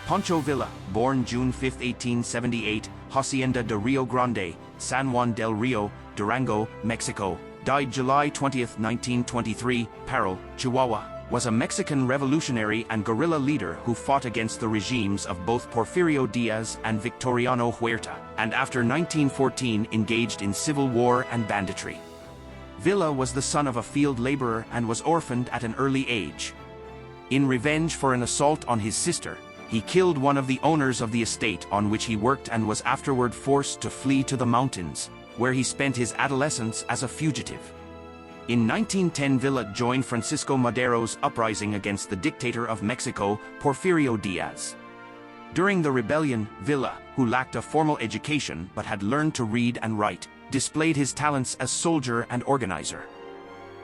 Pancho Villa, born June 5, 1878, Hacienda de Rio Grande, San Juan del Rio, Durango, Mexico, died July 20, 1923, Parral, Chihuahua, was a Mexican revolutionary and guerrilla leader who fought against the regimes of both Porfirio Díaz and Victoriano Huerta, and after 1914 engaged in civil war and banditry. Villa was the son of a field laborer and was orphaned at an early age. In revenge for an assault on his sister, he killed one of the owners of the estate on which he worked and was afterward forced to flee to the mountains, where he spent his adolescence as a fugitive. In 1910, Villa joined Francisco Madero's uprising against the dictator of Mexico, Porfirio Díaz. During the rebellion, Villa, who lacked a formal education but had learned to read and write, displayed his talents as soldier and organizer.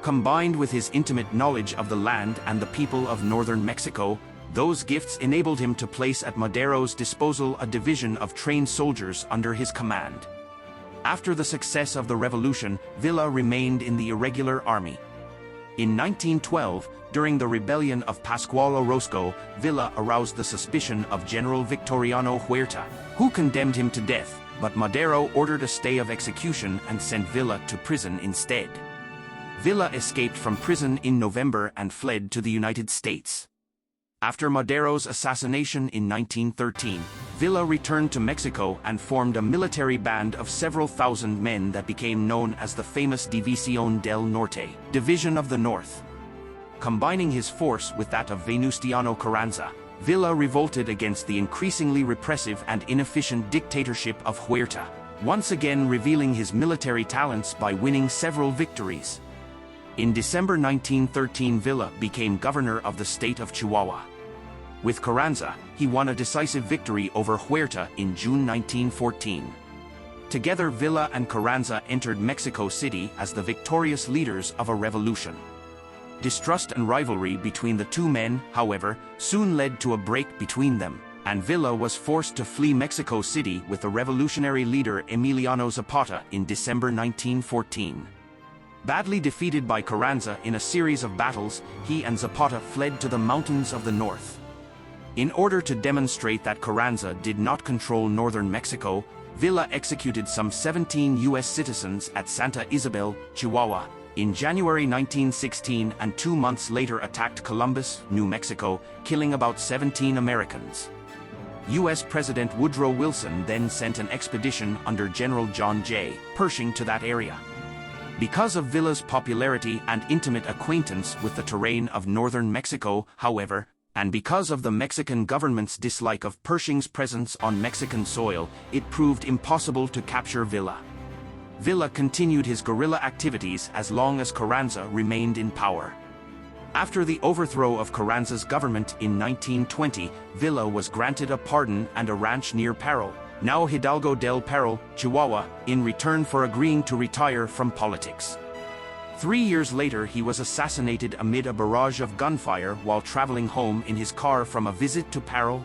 Combined with his intimate knowledge of the land and the people of northern Mexico, those gifts enabled him to place at Madero's disposal a division of trained soldiers under his command. After the success of the revolution, Villa remained in the irregular army. In 1912, during the rebellion of Pascual Orozco, Villa aroused the suspicion of General Victoriano Huerta, who condemned him to death, but Madero ordered a stay of execution and sent Villa to prison instead. Villa escaped from prison in November and fled to the United States. After Madero's assassination in 1913, Villa returned to Mexico and formed a military band of several thousand men that became known as the famous División del Norte, Division of the North. Combining his force with that of Venustiano Carranza, Villa revolted against the increasingly repressive and inefficient dictatorship of Huerta, once again revealing his military talents by winning several victories. In December 1913, Villa became governor of the state of Chihuahua. With Carranza, he won a decisive victory over Huerta in June 1914. Together, Villa and Carranza entered Mexico City as the victorious leaders of a revolution. Distrust and rivalry between the two men, however, soon led to a break between them, and Villa was forced to flee Mexico City with the revolutionary leader Emiliano Zapata in December 1914. Badly defeated by Carranza in a series of battles, he and Zapata fled to the mountains of the north. In order to demonstrate that Carranza did not control northern Mexico, Villa executed some 17 U.S. citizens at Santa Isabel, Chihuahua, in January 1916 and 2 months later attacked Columbus, New Mexico, killing about 17 Americans. U.S. President Woodrow Wilson then sent an expedition under General John J. Pershing to that area. Because of Villa's popularity and intimate acquaintance with the terrain of northern Mexico, however, and because of the Mexican government's dislike of Pershing's presence on Mexican soil, it proved impossible to capture Villa. Villa continued his guerrilla activities as long as Carranza remained in power. After the overthrow of Carranza's government in 1920, Villa was granted a pardon and a ranch near Parral, now Hidalgo del Parral, Chihuahua, in return for agreeing to retire from politics. 3 years later, he was assassinated amid a barrage of gunfire while traveling home in his car from a visit to Parral,